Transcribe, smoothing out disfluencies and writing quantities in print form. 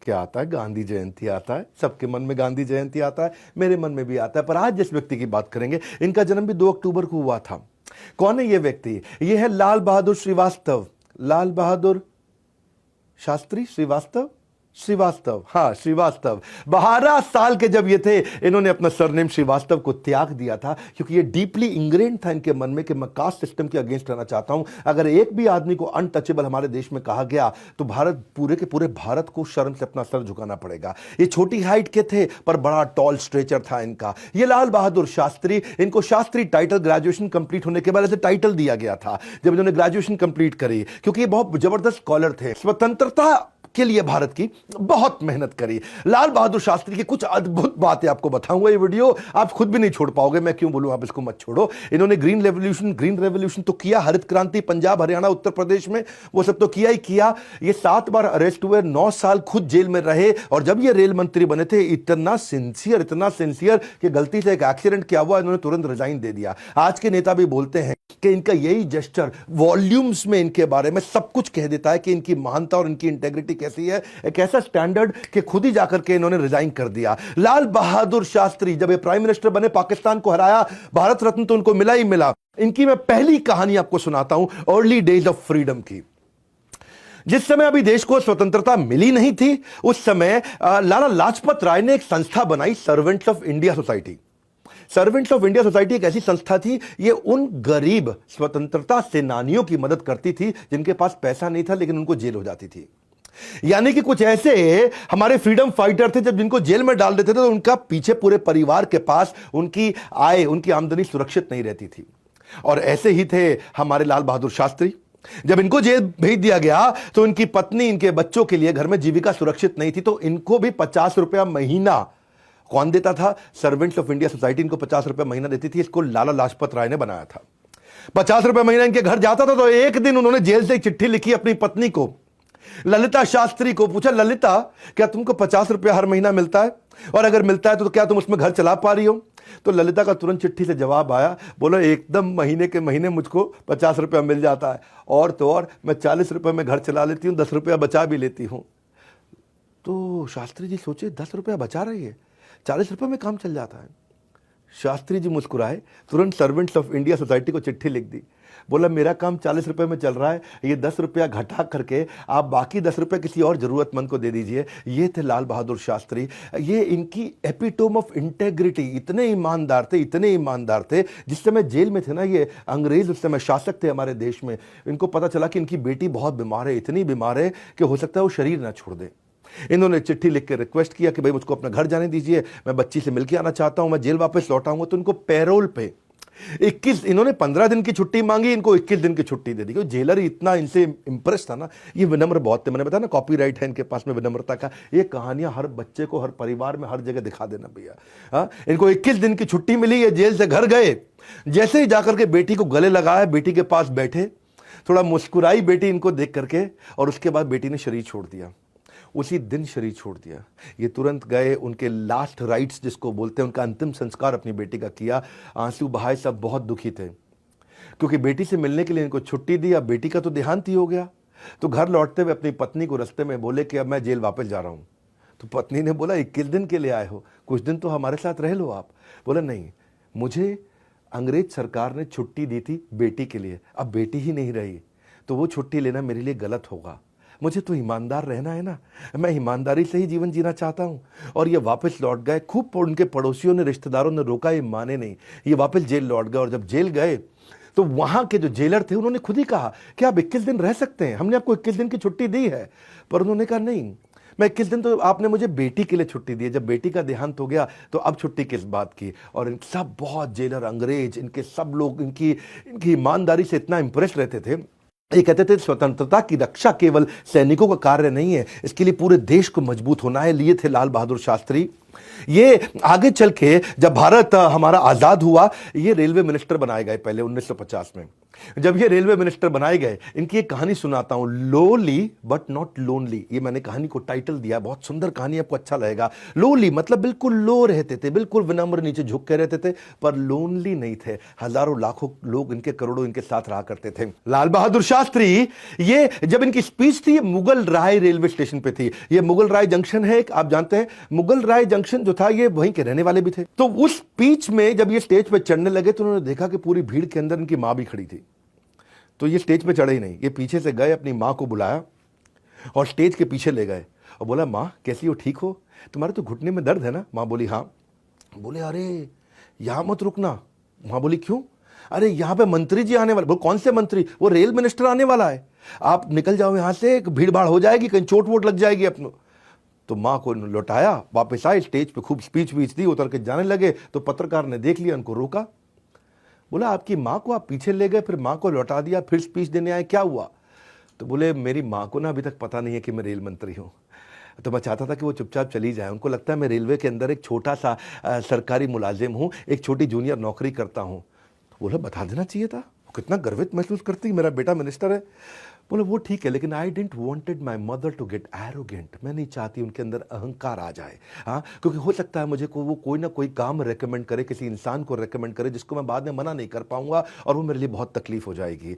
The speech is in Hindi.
क्या आता है? गांधी जयंती आता है। सबके मन में गांधी जयंती आता है, मेरे मन में भी आता है। पर आज जिस व्यक्ति की बात करेंगे, इनका जन्म भी 2 अक्टूबर को हुआ था। कौन है ये व्यक्ति? ये है लाल बहादुर श्रीवास्तव। लाल बहादुर शास्त्री श्रीवास्तव, हाँ श्रीवास्तव। 12 साल के जब ये थे, इन्होंने अपना सरनेम श्रीवास्तव को त्याग दिया था, क्योंकि ये डीपली इंग्रेन था इनके मन में कि मैं कास्ट सिस्टम के अगेंस्ट रहना चाहता हूं। अगर एक भी आदमी को अनटचेबल हमारे देश में कहा गया तो भारत, पूरे के पूरे भारत को शर्म से अपना सर झुकाना पड़ेगा। ये छोटी हाइट के थे पर बड़ा टॉल स्ट्रेचर था इनका। ये लाल बहादुर शास्त्री, इनको शास्त्री टाइटल ग्रेजुएशन कंप्लीट होने के बाद ऐसे टाइटल दिया गया था जब इन्होंने ग्रेजुएशन कंप्लीट करी, क्योंकि ये बहुत जबरदस्त स्कॉलर थे। स्वतंत्रता के लिए भारत की बहुत मेहनत करी। लाल बहादुर शास्त्री की कुछ अद्भुत बातें आपको बताऊंगा। ये वीडियो आप खुद भी नहीं छोड़ पाओगे, मैं क्यों बोलूं, आप इसको मत छोड़ो। इन्होंने ग्रीन रेवोल्यूशन तो किया, हरित क्रांति पंजाब हरियाणा उत्तर प्रदेश में, वो सब तो किया ही किया। ये 7 बार अरेस्ट हुए, 9 साल खुद जेल में रहे, और जब ये रेल मंत्री बने थे इतना सिंसियर कि गलती से एक एक्सीडेंट किया हुआ, इन्होंने तुरंत रिजाइन दे दिया। आज के नेता भी बोलते हैं कि इनका यही जेस्चर वॉल्यूम्स में इनके बारे में सब कुछ कह देता है कि इनकी महानता और इनकी इंटेग्रिटी कैसी है। एक ऐसा स्टैंडर्ड कि खुद ही जाकर के इन्होंने रिजाइन कर दिया। लाल बहादुर शास्त्री जब ये प्राइम मिनिस्टर बने, पाकिस्तान को हराया, भारत रत्न तो उनको मिला ही मिला। इनकी मैं पहली कहानी आपको सुनाता हूं, अर्ली डेज ऑफ फ्रीडम की। जिस समय अभी देश को स्वतंत्रता मिली नहीं थी, उस समय लाला लाजपत राय ने एक संस्था बनाई, servants of India society. Servants of India society एक ऐसी संस्था थी, ये उन गरीब स्वतंत्रता सेनानियों की मदद करती थी जिनके पास पैसा नहीं था लेकिन उनको जेल हो जाती थी। यानी कि कुछ ऐसे हमारे फ्रीडम फाइटर थे, जब जिनको जेल में डाल देते थे तो उनका पीछे पूरे परिवार के पास उनकी आय, उनकी आमदनी सुरक्षित नहीं रहती थी। और ऐसे ही थे हमारे लाल बहादुर शास्त्री। जब इनको जेल भेज दिया गया तो इनकी पत्नी, इनके बच्चों के लिए घर में जीविका सुरक्षित नहीं थी, तो इनको भी 50 रुपया महीना कौन देता था? सर्वेंट्स ऑफ इंडिया सोसाइटी इनको 50 रुपए महीना देती थी। इसको लाला लाजपत राय ने बनाया था। 50 रुपए महीना इनके घर जाता था। तो एक दिन उन्होंने जेल से एक चिट्ठी लिखी अपनी पत्नी को, ललिता शास्त्री को। पूछा, ललिता क्या तुमको 50 रुपया हर महीना मिलता है? और अगर मिलता है तो क्या तुम उसमें घर चला पा रही हो? तो ललिता का तुरंत चिट्ठी से जवाब आया, बोला एकदम महीने के महीने मुझको 50 रुपया मिल जाता है, और तो और मैं 40 रुपये में घर चला लेती हूँ, 10 रुपया बचा भी लेती हूँ। तो शास्त्री जी सोचे, 10 रुपया बचा रही है, 40 रुपये में काम चल जाता है। शास्त्री जी मुस्कुराए, तुरंत सर्वेंट्स ऑफ इंडिया सोसाइटी को चिट्ठी लिख दी। बोला मेरा काम 40 रुपये में चल रहा है, ये 10 रुपया घटा करके आप बाकी 10 रुपये किसी और जरूरतमंद को दे दीजिए। ये थे लाल बहादुर शास्त्री। ये इनकी एपिटोम ऑफ इंटेग्रिटी। इतने ईमानदार थे। जिस समय जेल में थे ना ये अंग्रेज, उस समय शासक थे हमारे देश में, इनको पता चला कि इनकी बेटी बहुत बीमार है, इतनी बीमार है कि हो सकता है वो शरीर ना छोड़ दे। इन्होंने चिट्ठी लिख के रिक्वेस्ट किया कि भाई मुझको अपना घर जाने दीजिए, मैं बच्ची से मिलके आना चाहता हूं, मैं जेल वापस लौट आऊंगा। तो इनको पैरोल पे 21, इन्होंने 15 दिन की छुट्टी मांगी, इनको 21 दिन की छुट्टी दे दी। क्योंकि जेलर इतना इनसे इंप्रेस था ना, ये विनम्र बहुत थे। मैंने बताया ना, कॉपीराइट है इनके पास में विनम्रता का। ये कहानियां हर बच्चे को, हर परिवार में, हर जगह दिखा देना भैया। हाँ, इनको 21 दिन की छुट्टी मिली, ये जेल से घर गए। जैसे ही जाकर के बेटी को गले लगाया, बेटी के पास बैठे, थोड़ा मुस्कुराई बेटी इनको देख करके, और उसके बाद बेटी ने शरीर छोड़ दिया। उसी दिन शरीर छोड़ दिया। ये तुरंत गए, उनके लास्ट राइट्स जिसको बोलते हैं, उनका अंतिम संस्कार अपनी बेटी का किया। आंसू बहाए, सब बहुत दुखी थे, क्योंकि बेटी से मिलने के लिए इनको छुट्टी दी। अब बेटी का तो देहांत ही हो गया। तो घर लौटते हुए अपनी पत्नी को रास्ते में बोले कि अब मैं जेल वापस जा रहा हूं। तो पत्नी ने बोला 21 दिन के लिए आए हो, कुछ दिन तो हमारे साथ रह लो आप। बोला नहीं, मुझे अंग्रेज सरकार ने छुट्टी दी थी बेटी के लिए, अब बेटी ही नहीं रही तो वो छुट्टी लेना मेरे लिए गलत होगा। मुझे तो ईमानदार रहना है ना, मैं ईमानदारी से ही जीवन जीना चाहता हूँ। और ये वापस लौट गए। खूब उनके पड़ोसियों ने, रिश्तेदारों ने रोका, ये माने नहीं। ये वापस जेल लौट गए। और जब जेल गए तो वहाँ के जो जेलर थे उन्होंने खुद ही कहा कि आप 21 दिन रह सकते हैं, हमने आपको 21 दिन की छुट्टी दी है। पर उन्होंने कहा नहीं, मैं 21 दिन तो आपने मुझे बेटी के लिए छुट्टी दी है, जब बेटी का देहांत हो गया तो अब छुट्टी किस बात की। और इन सब बहुत जेलर, अंग्रेज, इनके सब लोग इनकी ईमानदारी से इतना इंप्रेस रहते थे। ये कहते थे स्वतंत्रता की रक्षा केवल सैनिकों का कार्य नहीं है, इसके लिए पूरे देश को मजबूत होना है। लिए थे लाल बहादुर शास्त्री। ये आगे चल के जब भारत हमारा आजाद हुआ, ये रेलवे मिनिस्टर बनाए गए पहले 1950 में। जब ये रेलवे मिनिस्टर बनाए गए, इनकी एक कहानी सुनाता हूं, लोली बट नॉट लोनली। ये मैंने कहानी को टाइटल दिया, बहुत सुंदर कहानी, आपको अच्छा लगेगा। लोली मतलब बिल्कुल लो रहते थे, बिल्कुल विनम्र, नीचे झुक के रहते थे, पर लोनली नहीं थे। हजारों लाखों लोग इनके, करोड़ों इनके साथ रहा करते थे। लाल बहादुर शास्त्री, ये जब इनकी स्पीच थी, मुगल राय रेलवे स्टेशन पे थी। ये मुगल राय जंक्शन है एक, आप जानते हैं मुगल राय जंक्शन जो था, ये वहीं के रहने वाले भी थे। तो उस स्पीच में जब ये स्टेज पे चढ़ने लगे तो उन्होंने देखा कि पूरी भीड़ के अंदर इनकी मां भी खड़ी थी। तो ये स्टेज पे चढ़े ही नहीं, ये पीछे से गए, अपनी माँ को बुलाया और स्टेज के पीछे ले गए और बोला, माँ कैसी हो, ठीक हो, तुम्हारे तो घुटने में दर्द है ना। माँ बोली हाँ। बोले अरे यहाँ मत रुकना। माँ बोली क्यों? अरे यहाँ पे मंत्री जी आने वाले। बोले कौन से मंत्री? वो रेल मिनिस्टर आने वाला है, आप निकल जाओ यहाँ से, भीड़ भाड़ हो जाएगी, कहीं चोट वोट लग जाएगी अपनों। तो माँ को लौटाया, वापस आए, स्टेज पे खूब स्पीच वीच दी, उतर के जाने लगे। तो पत्रकार ने देख लिया, उनको रोका, बोला आपकी माँ को आप पीछे ले गए, फिर माँ को लौटा दिया, फिर स्पीच देने आए, क्या हुआ? तो बोले मेरी माँ को ना अभी तक पता नहीं है कि मैं रेल मंत्री हूँ, तो मैं चाहता था कि वो चुपचाप चली जाए। उनको लगता है मैं रेलवे के अंदर एक छोटा सा सरकारी मुलाजिम हूँ, एक छोटी जूनियर नौकरी करता हूँ। तो बोला बता देना चाहिए था, वो कितना गर्वित महसूस करती, मेरा बेटा मिनिस्टर है। बोले वो ठीक है, लेकिन I didn't wanted my mother to get arrogant. मैं नहीं चाहती उनके अंदर अहंकार आ जाए। हाँ, क्योंकि हो सकता है मुझे को वो कोई ना कोई काम रेकमेंड करे, किसी इंसान को रेकमेंड करे जिसको मैं बाद में मना नहीं कर पाऊंगा और वो मेरे लिए बहुत तकलीफ हो जाएगी।